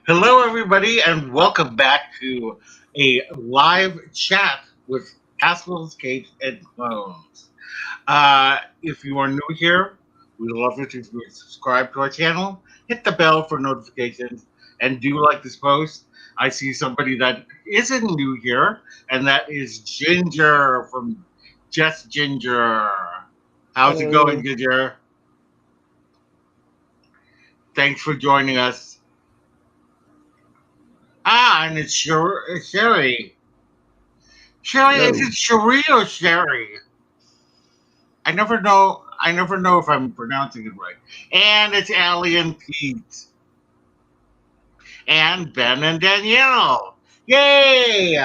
Hello, everybody, and welcome back to a live chat with Castles, Capes, and Clones. If you are new here, we'd love you to subscribe to our channel, hit the bell for notifications, and do like this post. I see somebody that isn't new here, and that is Ginger from Just Ginger. How's it going, Hello. Ginger? Thanks for joining us. And it's Sherry. Sherry, is Hello. it Cherie or Sherry? I never know if I'm pronouncing it right. And it's Allie and Pete. And Ben and Danielle. Yay!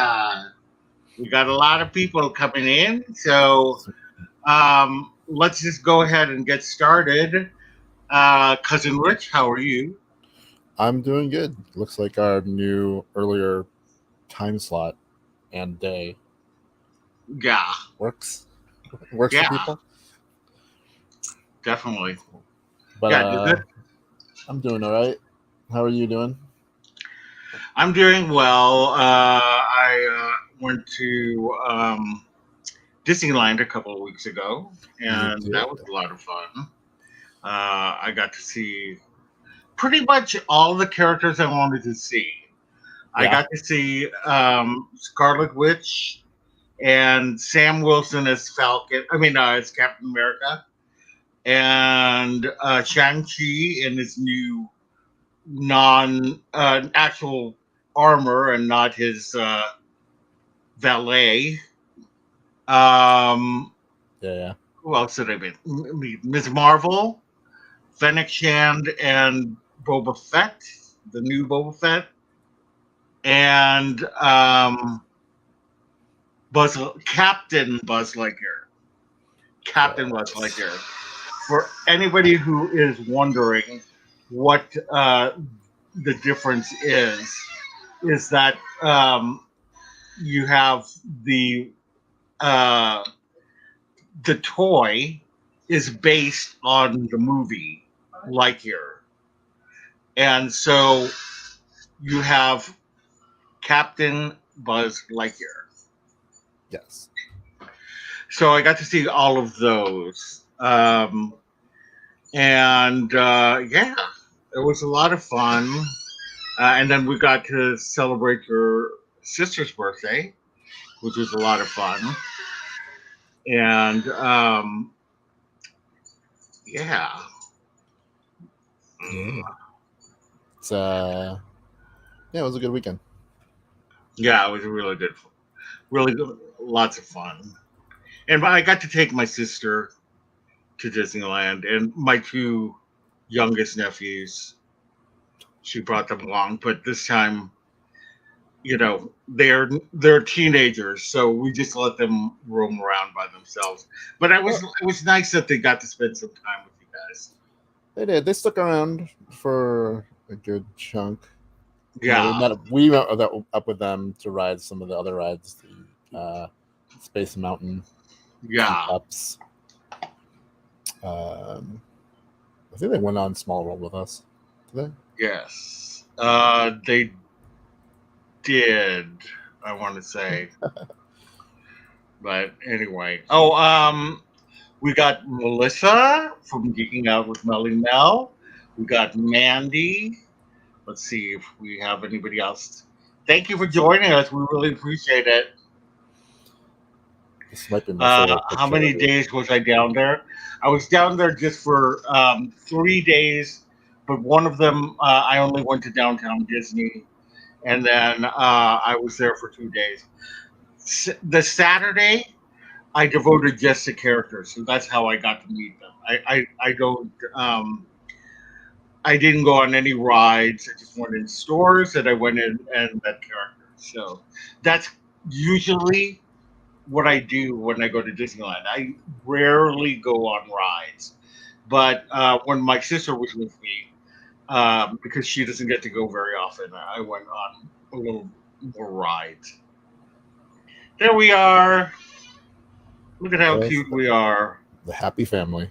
We got a lot of people coming in. So let's just go ahead and get started. Cousin Rich, how are you? I'm doing good. Looks like our new earlier time slot and day Yeah, works works for yeah, people. definitely. But Yeah, does it? I'm doing all right. How are you doing? I'm doing well. I went to Disneyland a couple of weeks ago, You and did. that was a lot of fun. I got to see pretty much all the characters I wanted to see. I Yeah. got to see Scarlet Witch and Sam Wilson as Falcon. As Captain America, and Shang Chi in his new non actual armor and not his valet. Um, Yeah. who else did I meet? Ms. Marvel, Fennec Shand, and Boba Fett, the new Boba Fett, and Captain Buzz Lightyear. Captain Buzz Yes. Lightyear. For anybody who is wondering what the difference is that you have uh, the toy is based on the movie Lightyear, and so you have Captain Buzz Lightyear. Yes. So I got to see all of those. And yeah, it was a lot of fun. And then we got to celebrate your sister's birthday, which was a lot of fun. And yeah, Yeah. It's yeah, it was a good weekend. yeah, it was really good, lots of fun. And I got to take my sister to Disneyland and my two youngest nephews. She brought them along, but this time, they're teenagers, so we just let them roam around by themselves. But Well, it was nice that they got to spend some time with you guys. they did. They stuck around for a good chunk. Yeah, We met up with them to ride some of the other rides, the Space Mountain, yeah, Teacups. Um, I think they went on Small World with us. Did yes. They did. I want to say, but anyway. Oh, we got Melissa from Geeking Out with Melly Mel. We got Mandy. Let's see if we have anybody else. Thank you for joining us. We really appreciate it. This might be my favorite How picture of many you. days was I down there? I was down there just for 3 days, but one of them I only went to downtown Disney, and then I was there for 2 days. The Saturday I devoted just to characters, so that's how I got to meet them. I don't I didn't go on any rides. I just went in stores and I went in and met characters. So that's usually what I do when I go to Disneyland. I rarely go on rides, but when my sister was with me, because she doesn't get to go very often, I went on a little more rides. There we are. Look at how There's cute we are. the happy family.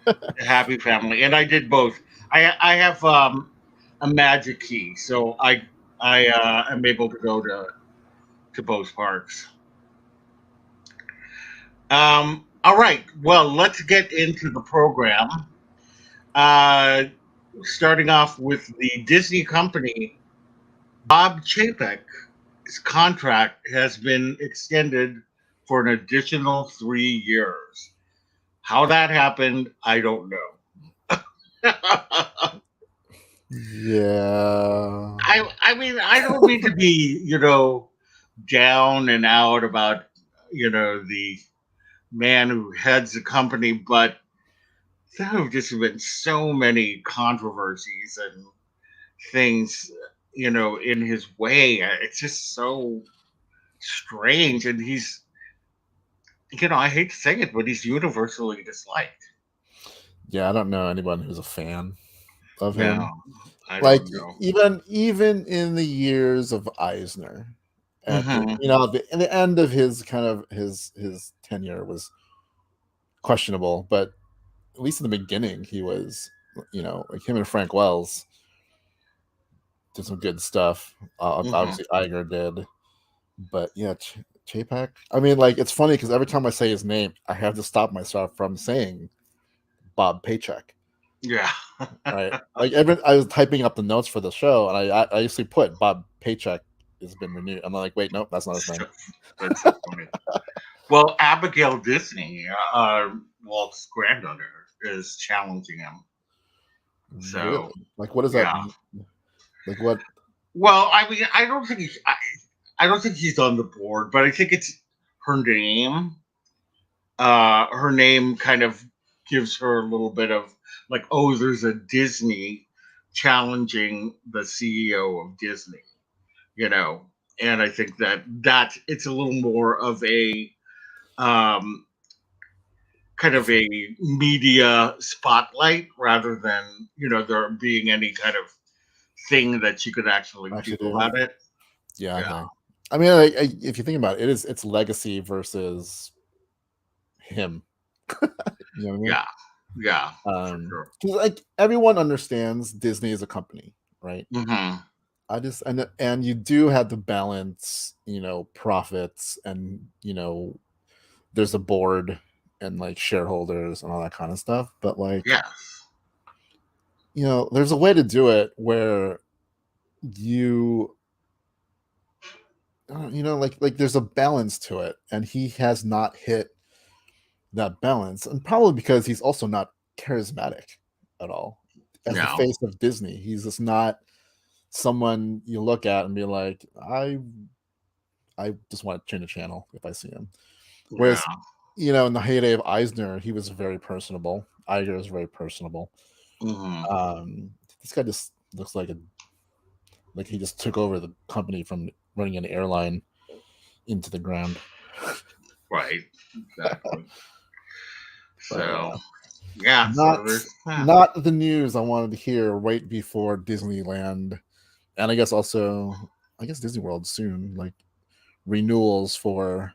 A happy family, and I did both. I have a magic key, so I am able to go to both parks. All right. Well, let's get into the program. Uh, Starting off with the Disney company, Bob Chapek's contract has been extended for an additional 3 years. How that happened, I don't know. Yeah. I mean, I don't mean to be, down and out about, the man who heads the company, but there have just been so many controversies and things, in his way. It's just so strange. And he's, I hate to say it, but he's universally disliked. Yeah, I don't know anyone who's a fan of No, him. I Like don't know. even in the years of Eisner, at Hmm. in the end of his kind of his tenure was questionable, but at least in the beginning he was, like him and Frank Wells did some good stuff. Hmm. Obviously Iger did, but yeah, Chapek. I mean, like it's funny because every time I say his name, I have to stop myself from saying Bob Paycheck. Yeah. Right? Like I was typing up the notes for the show, and I usually put Bob Paycheck has been renewed. I'm like, wait, nope, that's not his name. That's so funny. Well, Abigail Disney, Walt's granddaughter, is challenging him. So, Really? Like, what does that yeah. mean? Like, what? Well, I mean, I don't think he's on the board, but I think it's her name. Her name kind of gives her a little bit of like, oh, there's a Disney challenging the CEO of Disney, you know. And I think that it's a little more of a um, kind of a media spotlight rather than there being any kind of thing that she could actually do Actually, do? about it. Yeah, Yeah, okay. I mean, if you think about it, it's legacy versus him. You know what I mean? yeah, yeah, for sure. 'Cause, like everyone understands Disney is a company, right? Hmm. I just and you do have to balance, profits and there's a board and like shareholders and all that kind of stuff. But like, Yes. there's a way to do it where you like there's a balance to it, and he has not hit that balance, and probably because he's also not charismatic at all as the No. face of Disney. He's just not someone you look at and be like, I just want to change the channel if I see him. Yeah. Whereas, in the heyday of Eisner, he was very personable. Iger is very personable. Hmm. This guy just looks like he just took over the company from running an airline into the ground. Right. Exactly. But So yeah. So not there's. not the news I wanted to hear right before Disneyland, and I guess Disney World soon, like renewals for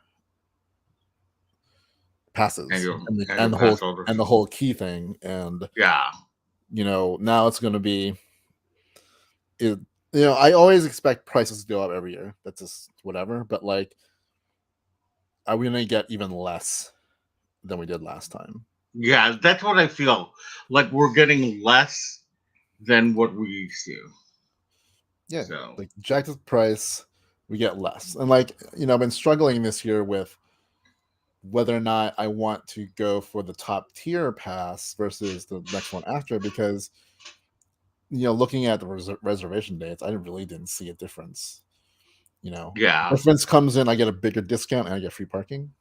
passes and the, and Annual the whole pass holders. and the whole key thing, and Yeah. now it's going to be it. I always expect prices to go up every year. That's just whatever. But like, are we going to get even less than we did last time? Yeah. That's what I feel like. We're getting less than what we used to. Yeah, So like jack the price, we get less. And like, I've been struggling this year with whether or not I want to go for the top tier pass versus the next one after, because looking at the reservation dates, I really didn't see a difference. yeah. Difference comes in, I get a bigger discount and I get free parking.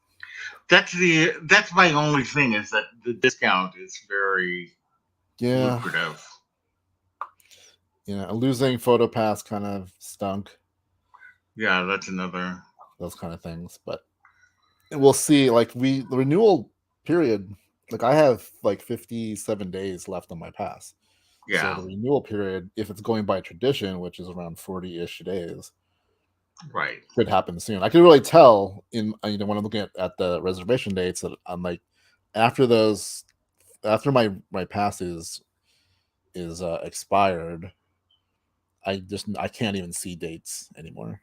That's my only thing is that the discount is very Yeah, lucrative. losing photo pass kind of stunk, Yeah, that's another. those kind of things. But we'll see. Like the renewal period, like I have like 57 days left on my pass. So Yeah, the renewal period, if it's going by tradition, which is around 40-ish days, right. could happen soon. I can really tell in when I'm looking at the reservation dates that I'm like, after my pass is expired, I can't even see dates anymore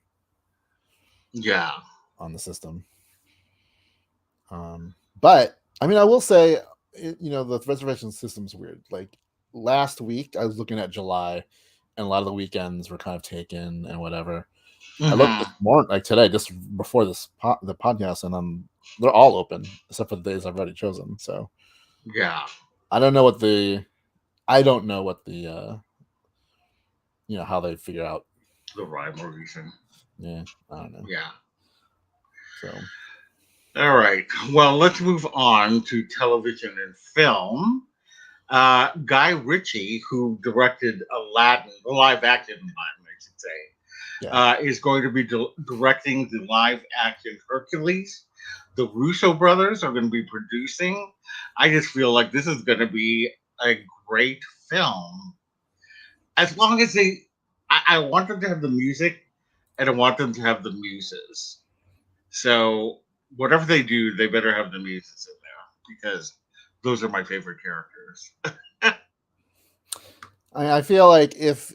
Yeah. on the system. But I mean, I will say, the reservation system's weird. Like last week, I was looking at July, and a lot of the weekends were kind of taken and whatever. I looked this Hmm. morning, like today, just before the podcast, and they're all open except for the days I've already chosen. So Yeah. I don't know what the I don't know what the how they figure out. The rhyme or reason. Yeah, I don't know. Yeah. So All right. Well, let's move on to television and film. Guy Ritchie, who directed Aladdin, the live action Aladdin, I should say, yeah, is going to be directing the live action Hercules. The Russo brothers are going to be producing. I just feel like this is going to be a great film. As long as I want them to have the music and I want them to have the muses. So whatever they do, they better have the muses in there because those are my favorite characters. I feel like if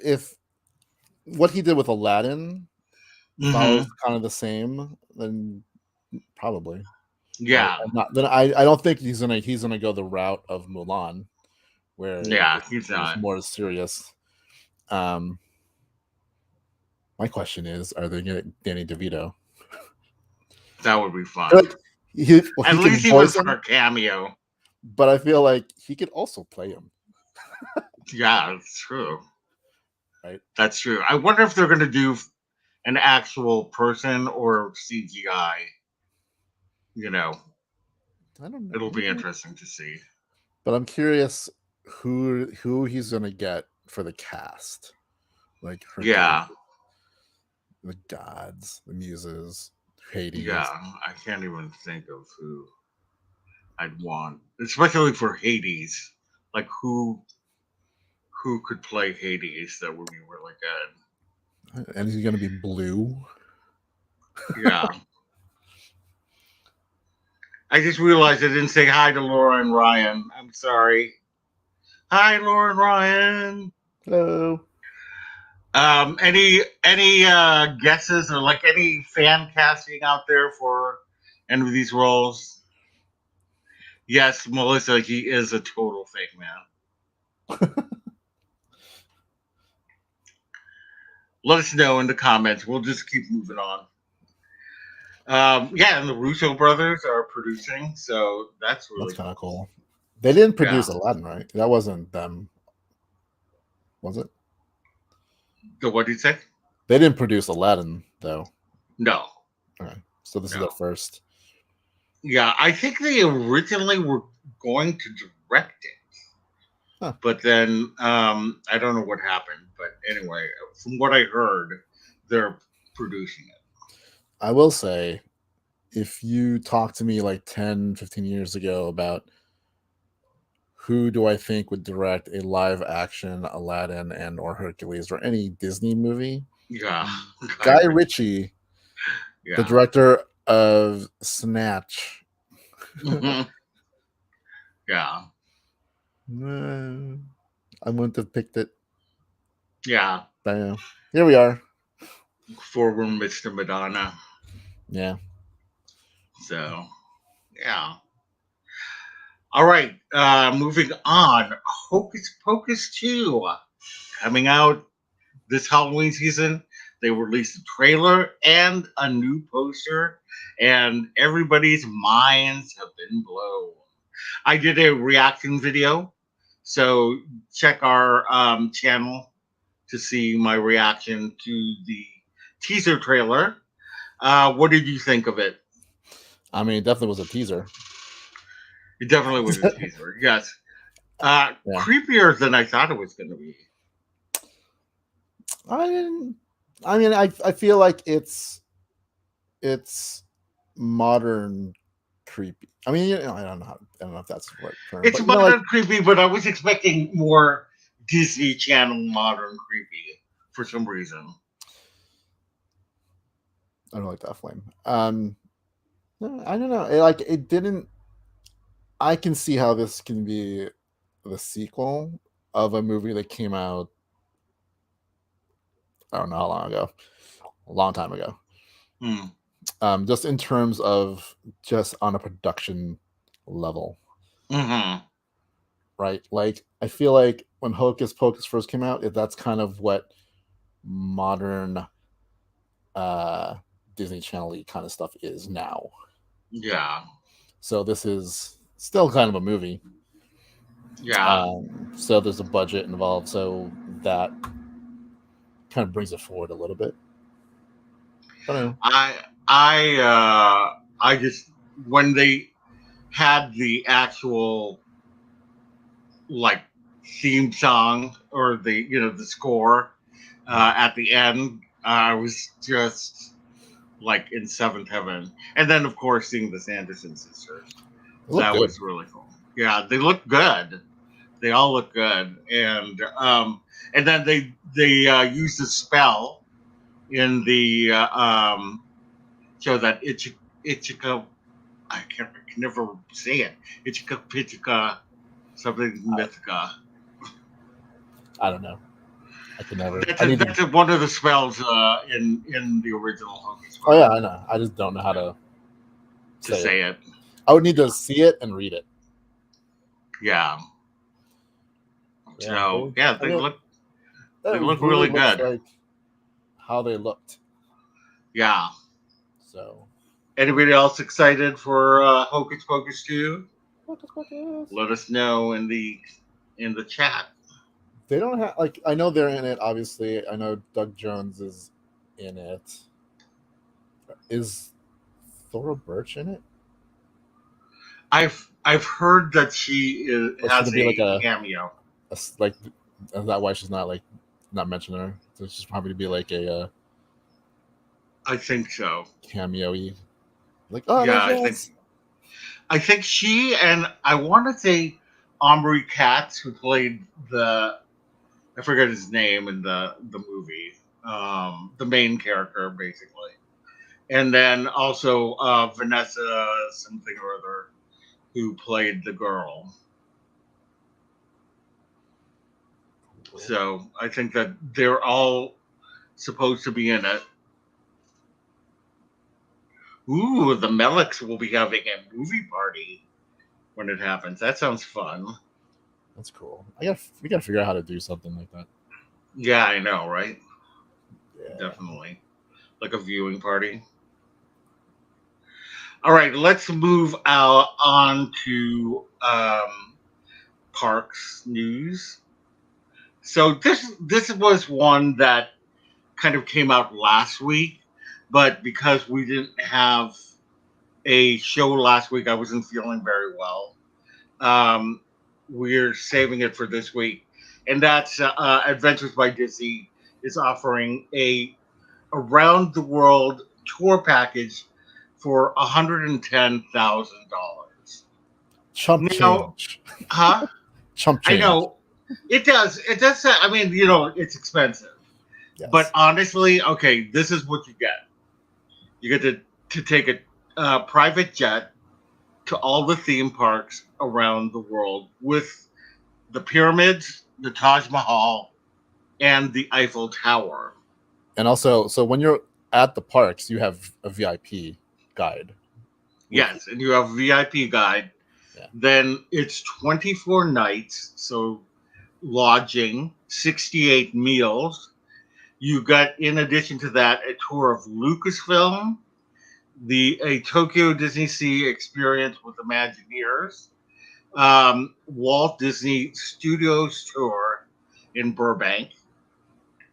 what he did with Aladdin follows Hmm. kind of the same, then probably. But Yeah, I'm not. Then I don't think he's gonna go the route of Mulan, where yeah, he's it's not. more serious. Um, my question is, are they getting Danny DeVito? That would be fun. Like he At can least he voice was for him, a cameo. but I feel like he could also play him, Yeah, that's true. right? That's true. I wonder if they're going to do an actual person or CGI. You know, I don't it'll be know, interesting to see. but I'm curious who he's gonna get for the cast, like Hercules, Yeah, the gods, the muses, yeah. Hades. I can't even think of who I'd want, especially for Hades. Like who could play Hades that would be really good. And he's gonna be blue. Yeah. I just realized I didn't say hi to Laura and Ryan. I'm sorry. Hi, Laura and Ryan. Hello. Any guesses or like any fan casting out there for any of these roles? Yes, Melissa, he is a total fake man. Let us know in the comments. We'll just keep moving on. Yeah, and the Russo brothers are producing, so that's That's really kind of cool. cool. They didn't Yeah. produce Aladdin, right? That wasn't them, was it? So what did you say? They didn't produce Aladdin though. No, Okay, so this is their no. first. Yeah, I think they originally were going to direct it, Huh. but then I don't know what happened. But anyway, from what I heard, they're producing it. I will say, if you talked to me like 10, 15 years ago about who do I think would direct a live action Aladdin and or Hercules or any Disney movie, Yeah, Guy Guy Ritchie. Ritchie, the Yeah. director of Snatch. Hmm. Yeah. I wouldn't have picked it. Yeah. But here we are. Forward Mr. Madonna. Yeah. So yeah. All right. Moving on. Hocus Pocus 2 coming out this Halloween season. They released a trailer and a new poster, and everybody's minds have been blown. I did a reaction video, so check our channel to see my reaction to the teaser trailer. What did you think of it? I mean, it definitely was a teaser. It definitely was a teaser. Yes. Yeah. Creepier than I thought it was going to be. I didn't. I mean, I feel like it's modern creepy. I mean, I don't know. I don't know if that's the right term, It's but modern creepy, but I was expecting more Disney Channel modern creepy for some reason. I don't like that flame. No, I don't know. Like it didn't. I can see how this can be the sequel of a movie that came out I don't know how long ago, a long time ago. Hmm. Just in terms of just on a production level, Mm-hmm. right? Like I feel like when Hocus Pocus first came out, that's kind of what modern uh, Disney Channel kind of stuff is now. Yeah. So this is still kind of a movie. Yeah. So there's a budget involved, so that kind of brings it forward a little bit. But anyway, I just when they had the actual like theme song or the the score at the end, I was just like in seventh heaven. And then of course seeing the Sanderson sisters, it looked that good. was really cool. Yeah, they look good. They all look good, and then they used a spell in the show that Ichika. I can never say it. Ichika Pichika something Mythica. I don't know. I can never. I need to. That's one of the spells in the original Hocus Oh yeah, Pocus. I know. I just don't know how to To say it. say it, I would need to see it and read it. yeah. Yeah, So yeah, I mean, they that look really really looks good. like how they looked. Yeah. So, Anybody else excited for Hocus Pocus 2? Hocus Pocus. Let us know in the chat. They don't have like I know they're in it. Obviously, I know Doug Jones is in it. Is Thora Birch in it? I've heard that she Or should has it be like a cameo. like? Is that why she's not like not mentioning her? So she's probably to be like a I think so. cameo-y. Like, oh, Yeah, that's yes. I think she and I want to say Omri Katz, who played the I forget his name in the movie, the main character basically, and then also Vanessa something or other who played the girl. So I think that they're all supposed to be in it. Ooh, the Meliks will be having a movie party when it happens. That sounds fun. That's cool. We gotta figure out how to do something like that. Yeah, I know, right? Yeah. Definitely. Like a viewing party. All right, let's move out on to parks news. So this was one that kind of came out last week, but because we didn't have a show last week, I wasn't feeling very well. Um, we're saving it for this week, and that's Adventures by Disney is offering a around the world tour package for $110,000. Chump Now, change. huh? Chump I change. know it does. It does. I mean, it's expensive, but Yes. honestly, okay, this is what you get. You get to take a private jet to all the theme parks around the world with the pyramids, the Taj Mahal, and the Eiffel Tower. And also, so when you're at the parks, you have a VIP guide with you. Yes, and you have a VIP guide. Yeah. Then it's 24 nights, so lodging, 68 meals. You got, in addition to that, a tour of Lucasfilm, a Tokyo Disney Sea experience with Imagineers, Walt Disney Studios tour in Burbank,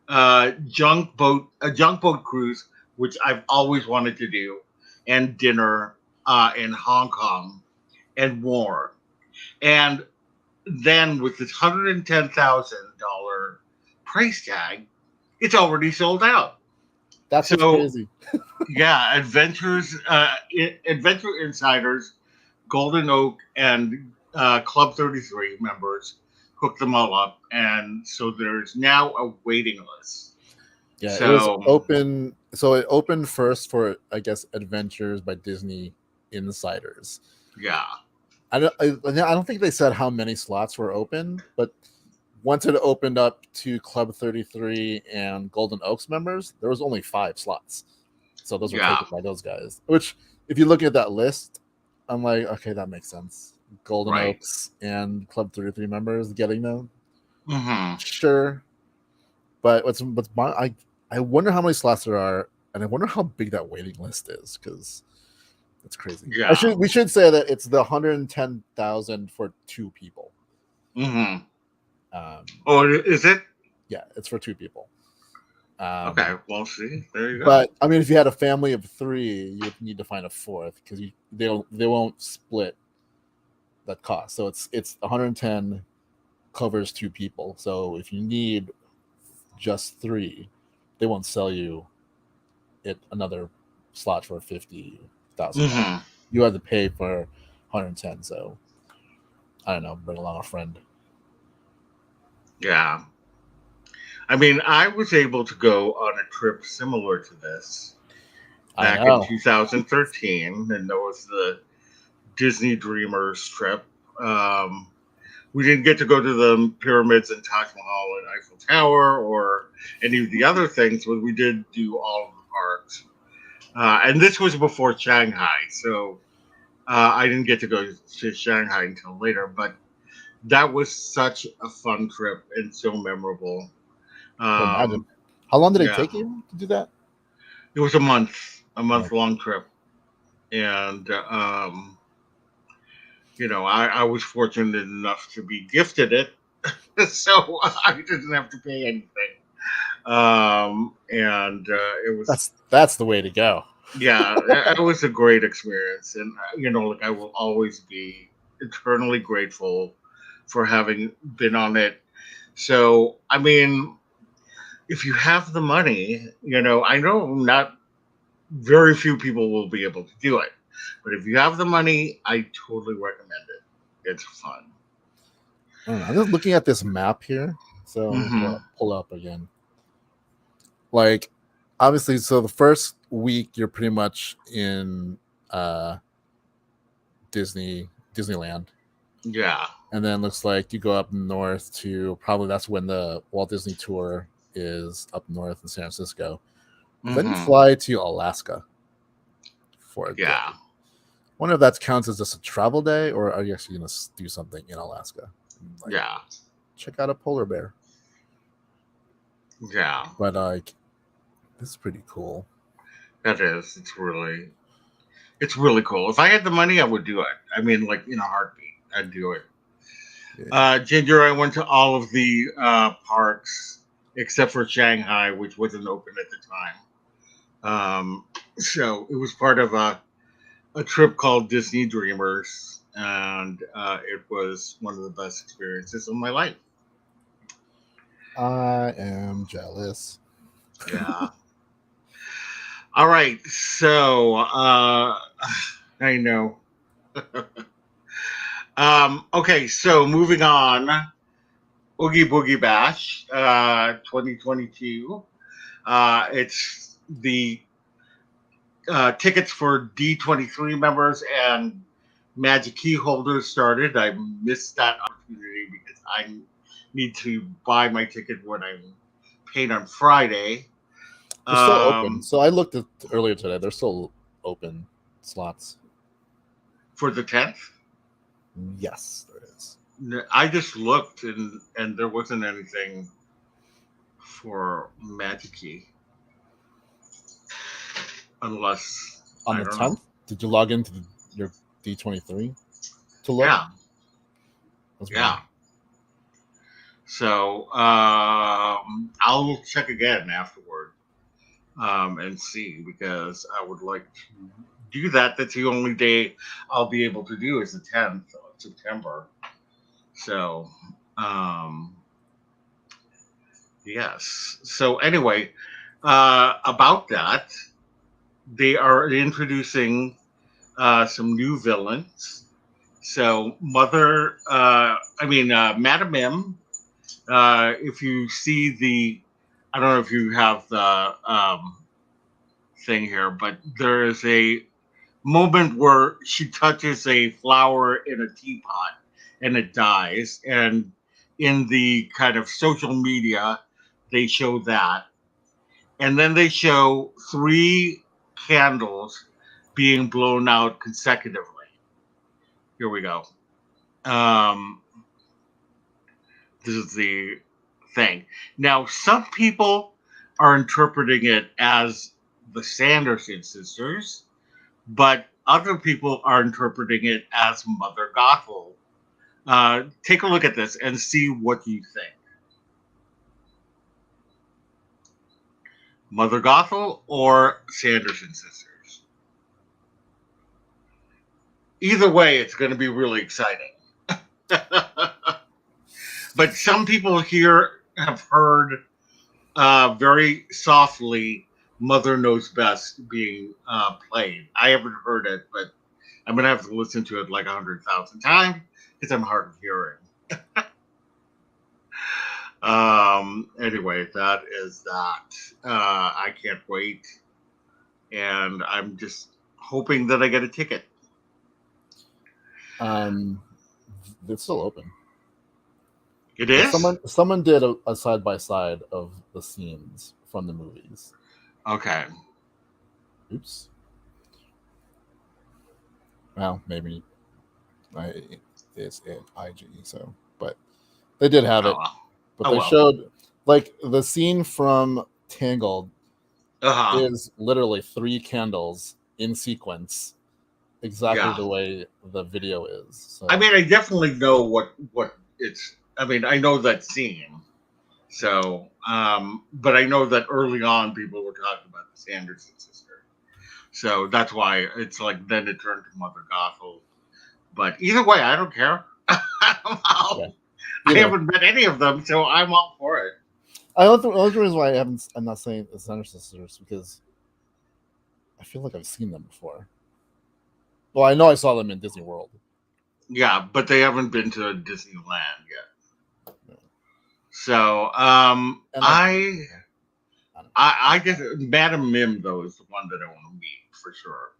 a junk boat cruise, which I've always wanted to do, and dinner in Hong Kong, and more. And then with this $110,000 price tag, it's already sold out. That's what's So crazy. yeah, Adventure Insiders, Golden Oak, and Club 33 members hooked them all up, and so there's now a waiting list. Yeah, it was So open. So it opened first for, I guess, Adventures by Disney Insiders. yeah, I don't think they said how many slots were open, but once it opened up to Club 33 and Golden Oaks members, there was only 5 slots. So those were Yeah. taken by those guys. Which, if you look at that list, I'm like, okay, that makes sense. Golden Right. Oaks and Club 33 members getting them, Mm-hmm. sure. But I wonder how many slots there are, and I wonder how big that waiting list is because it's crazy. Yeah. We should say that it's the 110,000 for 2 people. Mm-hmm. Um, Oh, is it? yeah, it's for 2 people. Okay. Well, see, there you go. But I mean, if you had a family of 3, you would need to find a 4th because they won't split that cost. So it's 110 covers 2 people. So if you need just 3, they won't sell you it another slot for $50,000. Mm-hmm. You have to pay for 110. So I don't know, bring along a friend. Yeah. I mean, I was able to go on a trip similar to this I back in know. 2013, and that was the Disney Dreamers trip. We didn't get to go to the pyramids and Taj Mahal and Eiffel Tower or any of the other things, but we did do all of the parks. And this was before Shanghai, so I didn't get to go to Shanghai until later. But that was such a fun trip and so memorable. Can imagine. Um, How long did it yeah, take you to do that? it was a Oh, month long trip, and I was fortunate enough to be gifted it, so I didn't have to pay anything. And it was, that's the way to go. yeah, it was a great experience, and like I will always be eternally grateful for having been on it. So, I mean, if you have the money, I know not very few people will be able to do it, but if you have the money, I totally recommend it. It's fun. I don't know. I'm just looking at this map here. So I'm Hmm. gonna pull up again. Like, obviously, so the first week you're pretty much in uh Disneyland, Yeah. and then looks like you go up north to probably that's when the Walt Disney tour is up north in San Francisco. But then you Hmm. fly to Alaska for a day. Yeah. Wonder if that counts as just a travel day, or are you actually gonna do something in Alaska? Like, Yeah. check out a polar bear. Yeah. But like, this is pretty cool. That is. It's really cool. If I had the money, I would do it. I mean, like in a heartbeat, I'd do it. Yeah. Ginger, I went to all of the parks except for Shanghai, which wasn't open at the time. So it was part of a trip called Disney Dreamers, and it was one of the best experiences of my life. I am jealous. Yeah. All right. So I know. Okay. So moving on. Oogie Boogie Bash, 2022. It's the tickets for D23 members and Magic Key holders started. I missed that opportunity because I need to buy my ticket when I'm paid on Friday. They're still open. Um, So I looked at earlier today. They're still open slots. for the 10th, Yes, there is. I just looked and there wasn't anything for Magic Key unless On I the don't know. 10th, did you log into your D23 to look? Yeah, That's weird. yeah. So I'll check again afterward and see because I would like to do that. That's the only day I'll be able to do is the 10th of September. So yes. So anyway, about that, they are introducing some new villains. So Madam Mim. If you see I don't know if you have the thing here, but there is a moment where she touches a flower in a teapot and it dies, and in the kind of social media, they show that. And then they show three candles being blown out consecutively. Here we go. Um, this is the thing. Now, some people are interpreting it as the Sanderson sisters, but other people are interpreting it as Mother Gothel. Take a look at this and see what you think. Mother Gothel or Sanderson sisters? Either way, it's going to be really exciting. But some people here have heard very softly Mother Knows Best being played. I haven't heard it, but I'm going to have to listen to it like 100,000 times because I'm hard of hearing. Anyway, that is that. I can't wait. And I'm just hoping that I get a ticket. It's still open. It is? Someone did a side by side of the scenes from the movies. Okay. Oops. Well, maybe it's an IG, so but they did have it. But they showed like the scene from Tangled is literally 3 candles in sequence, exactly the way the video is. So I mean, I definitely know what it's. I mean, I know that scene. So, but I know that early on people were talking about the Sanderson sister. So that's why it's like then it turned to Mother Gothel. But either way, I don't care. I haven't met any of them, so I'm all for it. The only reason why I'm not saying the Sanderson sisters because I feel like I've seen them before. Well, I know I saw them in Disney World. Yeah, but they haven't been to Disneyland yet. No. So, I guess Madame Mim though is the one that I want to meet for sure.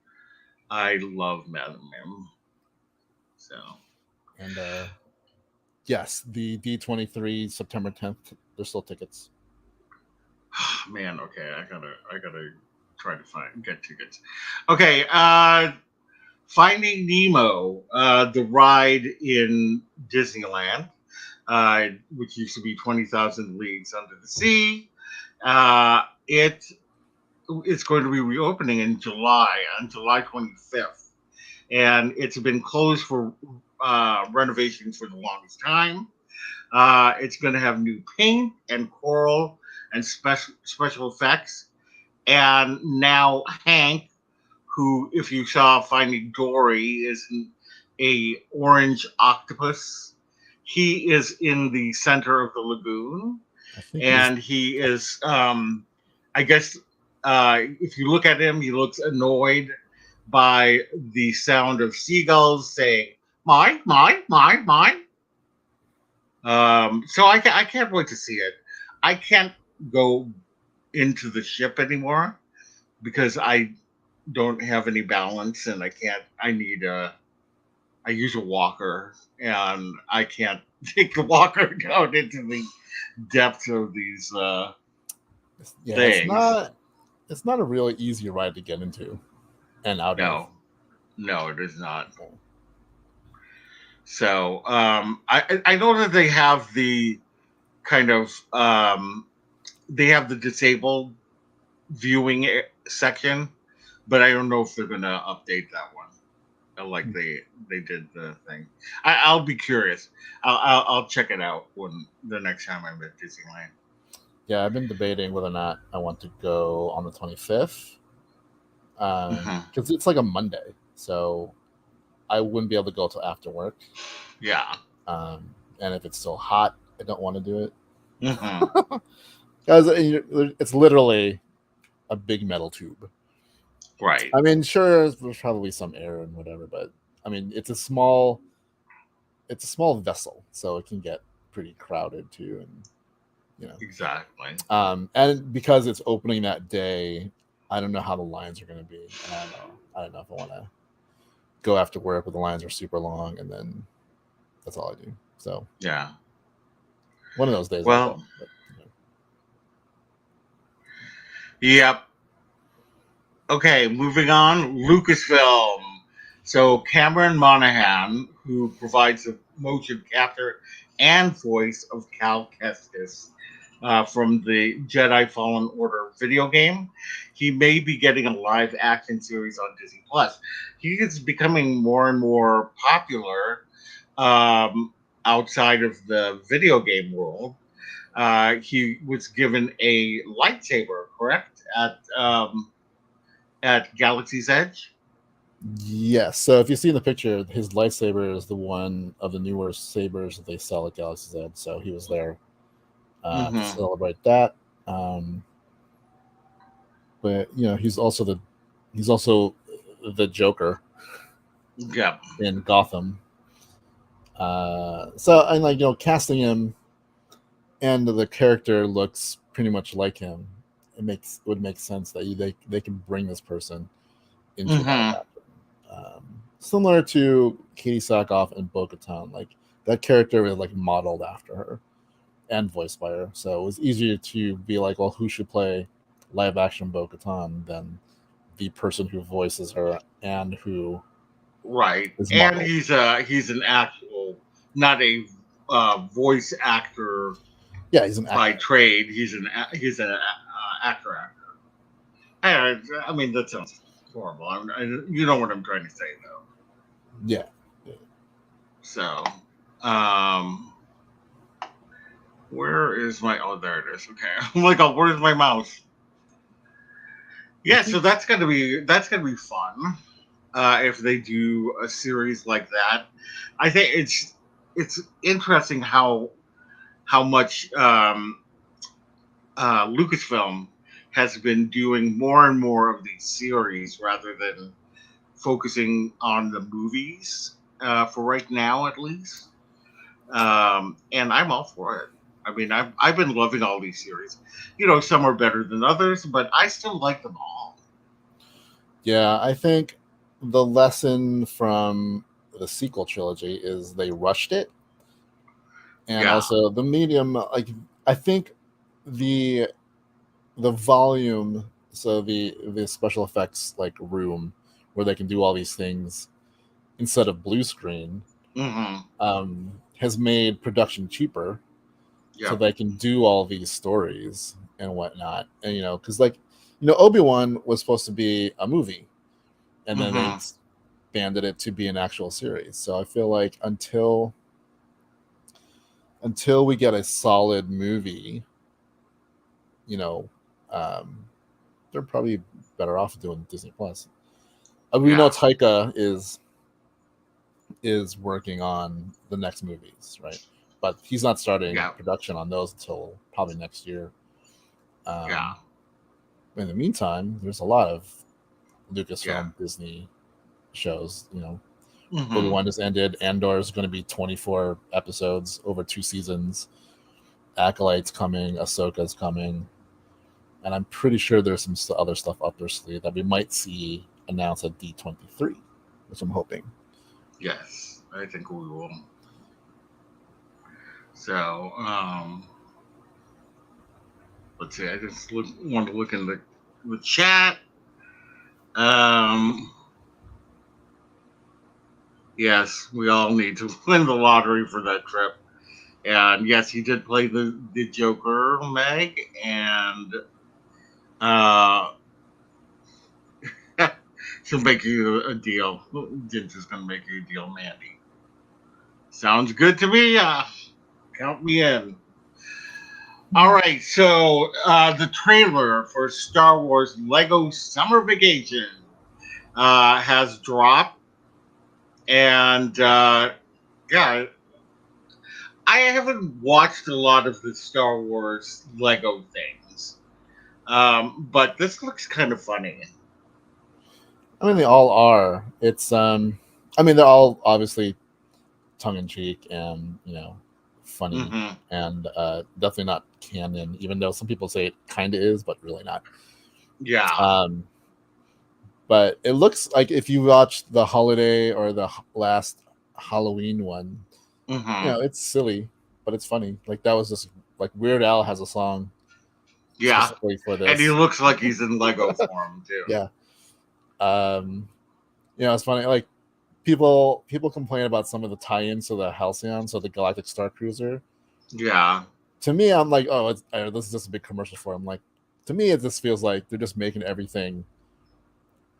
I love Madame Mim. So, and yes, the D23 September 10th. There's still tickets. Man, okay, I gotta try to get tickets. Okay, Finding Nemo, the ride in Disneyland, which used to be 20,000 Leagues Under the Sea. It's going to be reopening in July, on July 25th. And it's been closed for renovations for the longest time. It's going to have new paint and coral and special effects. And now Hank, who, if you saw Finding Dory, is a orange octopus. He is in the center of the lagoon, and he is, I guess, if you look at him, he looks annoyed by the sound of seagulls saying, mine, mine, mine, mine. So I can't wait to see it. I can't go into the ship anymore because I don't have any balance and I use a walker and I can't take the walker down into the depths of these things. It's not a really easy ride to get into and out of. No, it is not. So I know that they have the kind of they have the disabled viewing section, but I don't know if they're going to update that one like they did the thing. I'll be curious. I'll check it out when the next time I'm at Disneyland. Yeah, I've been debating whether or not I want to go on the 25th because it's like a Monday, so I wouldn't be able to go till after work. Yeah. And if it's still hot, I don't want to do it. Because it's literally a big metal tube. Right. I mean, sure, there's probably some air and whatever, but I mean, it's a small vessel, so it can get pretty crowded too, and you know. Exactly. And because it's opening that day, I don't know how the lines are going to be. And I don't know if I want to go after work, but the lines are super long, and then that's all I do. So yeah. One of those days I Well, will. But, yep. Okay, moving on. Lucasfilm. So Cameron Monaghan, who provides the motion capture and voice of Cal Kestis from the Jedi Fallen Order video game, he may be getting a live action series on Disney Plus. He is becoming more and more popular um, outside of the video game world. He was given a lightsaber, correct, at Galaxy's Edge. yes. So if you see in the picture, his lightsaber is the one of the newer sabers that they sell at Galaxy's Edge. So he was there to Mm-hmm. celebrate that. Um, but he's also the Joker Yep. in Gotham. So and casting him and the character looks pretty much like him. Would make sense that they can bring this person into live Mm-hmm. action. Similar to Katie Sackhoff and Bogatan, like that character was like modeled after her and voiced by her, so it was easier to be like, well, who should play live action Bogatan than the person who voices her and who Right. is And modeled. he's an actual, not a voice actor Yeah, he's an by actor. trade. He's an actor. I mean, that sounds horrible. You know what I'm trying to say, though. Yeah. So, um, where is my? Oh, there it is. Okay. I'm like, oh, where's my mouse? I Yeah. So think that's gonna be fun. If they do a series like that, I think it's interesting how much Lucasfilm has been doing more and more of these series rather than focusing on the movies for right now, at least. And I'm all for it. I mean, I've been loving all these series. Some are better than others, but I still like them all. Yeah, I think the lesson from the sequel trilogy is they rushed it, and Yeah. also the medium. Like I think the the volume, so the special effects like room where they can do all these things instead of blue screen, Mm-hmm. has made production cheaper, so Yeah. they can do all these stories and whatnot. And because Obi-Wan was supposed to be a movie, and then they Mm-hmm. expanded it to be an actual series. So I feel like until we get a solid movie, you know, um, they're probably better off doing Disney Plus. We know Yeah. Taika is working on the next movies, right? But he's not starting Yeah. production on those until probably next year. Yeah. Um, in the meantime, there's a lot of Yeah. Lucasfilm Disney shows. Obi Mm-hmm. Wan just ended. Andor is going to be 24 episodes over 2 seasons. Acolyte's coming. Ahsoka's coming. And I'm pretty sure there's some other stuff up their sleeve that we might see announced at D23, which I'm hoping. Yes, I think we will. So, let's see. I just want to look in the chat. Um, yes, we all need to win the lottery for that trip. And yes, he did play the Joker, Meg, and uh, she'll make you a deal. Ginger's gonna make you a deal, Mandy. Sounds good to me. Count me in. All right, so the trailer for Star Wars Lego Summer Vacation has dropped, and yeah, I haven't watched a lot of the Star Wars Lego things, but this looks kind of funny. I mean, they all are. I mean, they're all obviously tongue in cheek and funny, Hmm. and definitely not canon. Even though some people say it kind of is, but really not. Yeah. Um, but it looks like if you watch the holiday or the last Halloween one, Hmm. it's silly. but it's funny. Like that was just like Weird Al has a song Yeah, specifically for and he this. looks like he's in Lego form too. Yeah. Um, it's funny. Like people complain about some of the tie-ins to the Halcyon, so the Galactic Star Cruiser. Yeah, To me, I'm like, oh, this is just a big commercial for him. Like, to me, it just feels like they're just making everything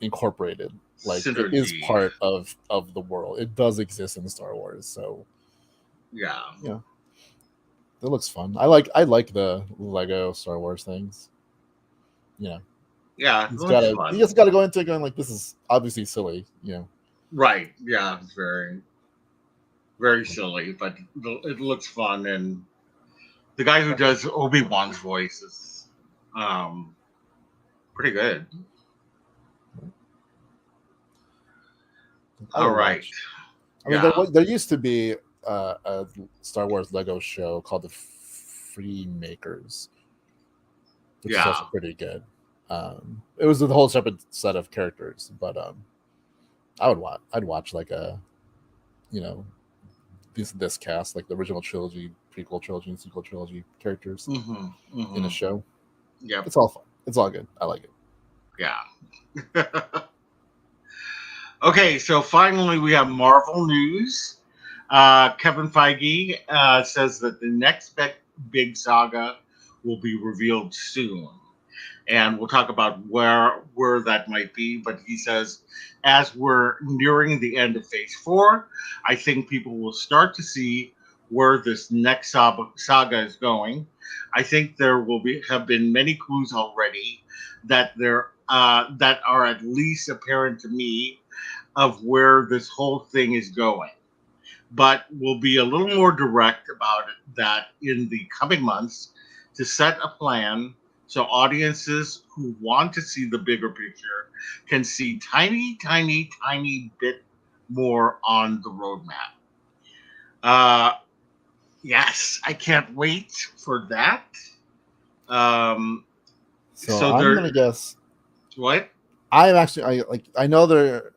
incorporated. Like, it is synergy. part of the world. It does exist in Star Wars, so Yeah, yeah, it looks fun. I like the Lego Star Wars things. You know, yeah, it he's looks gotta he fun. just gotta go into it going like, this is obviously silly. Right? Yeah, it's very very silly, but it looks fun. And the guy who does Obi-Wan's voice is um, pretty good. I All would right. watch. I mean, Yeah. there used to be a Star Wars Lego show called the Free Makers, which is also Yeah. pretty good. It was a whole separate set of characters, but I'd watch like a you know this cast, like the original trilogy, prequel trilogy, and sequel trilogy characters Mm-hmm. in a Mm-hmm. show. Yep. It's all fun. It's all good. I like it. Yeah. Okay, so finally we have Marvel news. Kevin Feige says that the next big saga will be revealed soon, and we'll talk about where that might be. But he says, as we're nearing the end of Phase Four, I think people will start to see where this next saga is going. I think there will have been many clues already that are at least apparent to me of where this whole thing is going, but we'll be a little more direct about that in the coming months to set a plan so audiences who want to see the bigger picture can see tiny, tiny, tiny bit more on the roadmap. Uh, yes, I can't wait for that. Um, So so I'm there, gonna guess. what? I know there.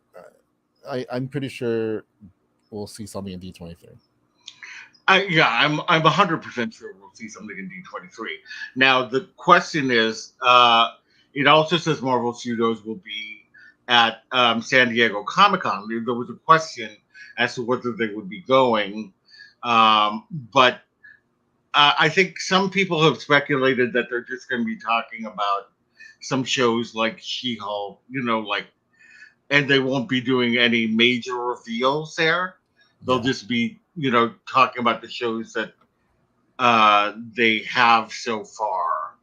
I'm pretty sure we'll see something in D23. Yeah, I'm 100% sure we'll see something in D23. Now the question is, it also says Marvel Studios will be at San Diego Comic Con. There was a question as to whether they would be going, but I think some people have speculated that they're just going to be talking about some shows like She-Hulk, and they won't be doing any major reveals there. They'll Yeah, just be, talking about the shows that they have so far.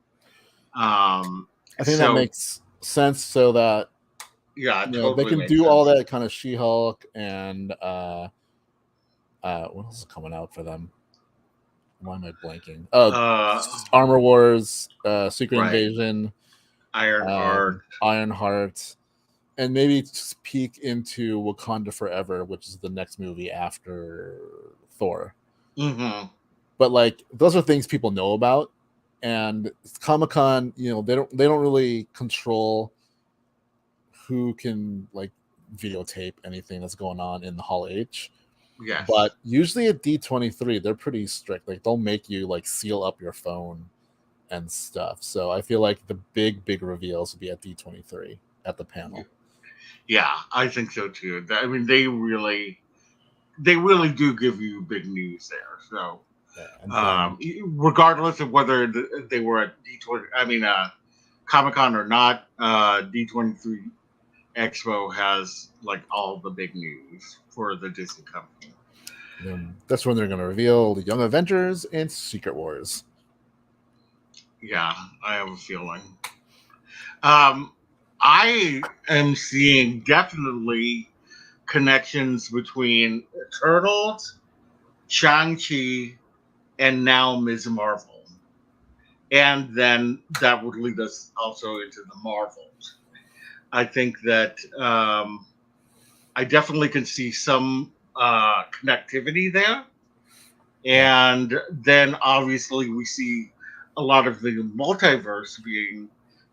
I think that So makes sense. So that yeah, it they totally can makes do all sense. that kind of She-Hulk and what else is coming out for them? Why am I blanking? Oh, Uh, Armor Wars, Secret right, Invasion, Ironheart. Ironheart, and maybe just peek into Wakanda Forever, which is the next movie after Thor. Mm-hmm. But like those are things people know about, and Comic Con, they don't really control who can like videotape anything that's going on in the Hall H. Yes. But usually at D23, they're pretty strict. Like they'll make you like seal up your phone and stuff. So I feel like the big reveals will be at D23 at the panel. Yeah, I think so too. I mean, they really do give you big news there. So, Yeah, and then regardless of whether they were at D20, I mean, Comic Con or not, D23 Expo has like all the big news for the Disney company. that's when they're going to reveal the Young Avengers and Secret Wars. Yeah, I have a feeling. Um, I am seeing definitely connections between Turtles, Shang-Chi, and now Ms. Marvel. And then that would lead us also into the Marvels. I think that I definitely can see some connectivity there. Yeah. And then obviously we see a lot of the multiverse being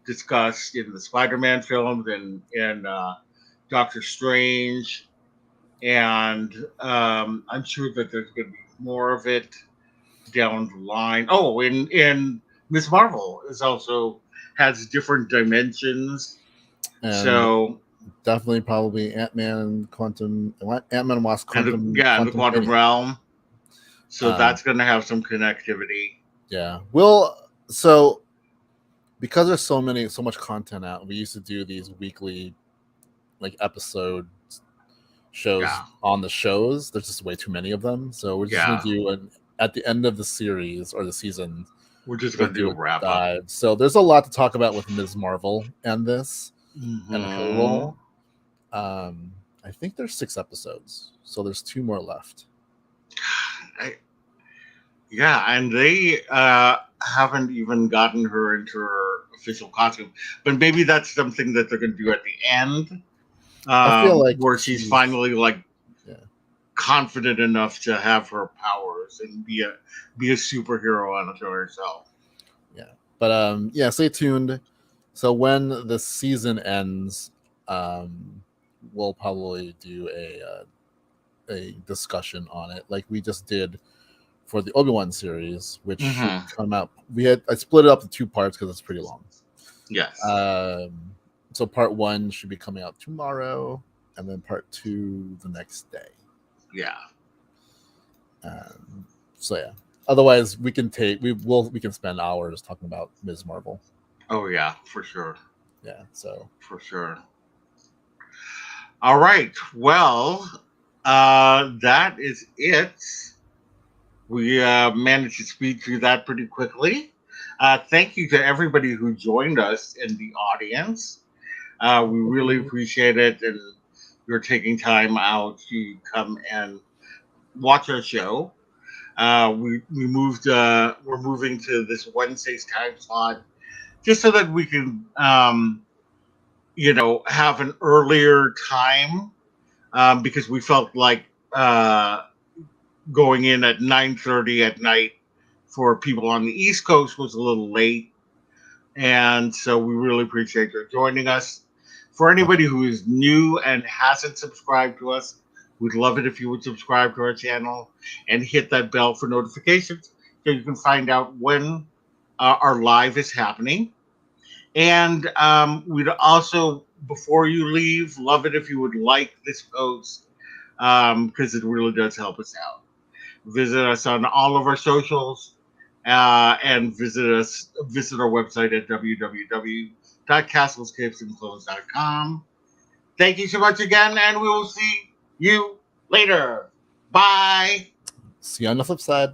discussed in the Spider-Man films and Doctor Strange, and I'm sure that there's going to be more of it. down the line. Oh, in Miss Marvel is also has different dimensions. And So definitely probably Ant-Man Quantum Ant-Man Wasp and the Quantum quantum Mania. realm. So Um, that's going to have some connectivity. yeah. Well, so because there's so much content out, we used to do these weekly like episode shows Yeah, on the shows. There's just way too many of them, so we're just gonna yeah. do an at the end of the series or the season. We're just We'll going to do do a a wrap up. dive. So there's a lot to talk about with Ms. Marvel and this and her Hmm. role. I think there's 6 episodes, so there's 2 more left. I, yeah, and they haven't even gotten her into her official costume, but maybe that's something that they're going to do at the end, I feel like where she's she's finally like yeah. confident enough to have her powers and be a superhero unto herself. Yeah. But yeah, stay tuned. So when the season ends, we'll probably do a discussion on it like we just did for the Obi-Wan series, which should Hmm. come out. I split it up to 2 parts because it's pretty long. Yes. Um, so part 1 should be coming out tomorrow, and then part 2 the next day. Yeah. So yeah. Otherwise, we can spend hours talking about Ms. Marvel. Oh yeah, for sure. Yeah. So For sure. All right. Well, that is it. We managed to speed through that pretty quickly. Thank you to everybody who joined us in the audience. We really appreciate it, and you're taking time out to come and watch our show. We moved. We're moving to this Wednesday's time slot just so that we can, have an earlier time because we felt like going in at 9:30 at night for people on the East Coast was a little late, and so we really appreciate your joining us. For anybody who is new and hasn't subscribed to us, we'd love it if you would subscribe to our channel and hit that bell for notifications so you can find out when our live is happening. And we'd also, before you leave, love it if you would like this post because it really does help us out. Visit us on all of our socials and visit our website at www.castlescapesandclones.com. Thank you so much again, and we will see you later. Bye. see you on the flip side.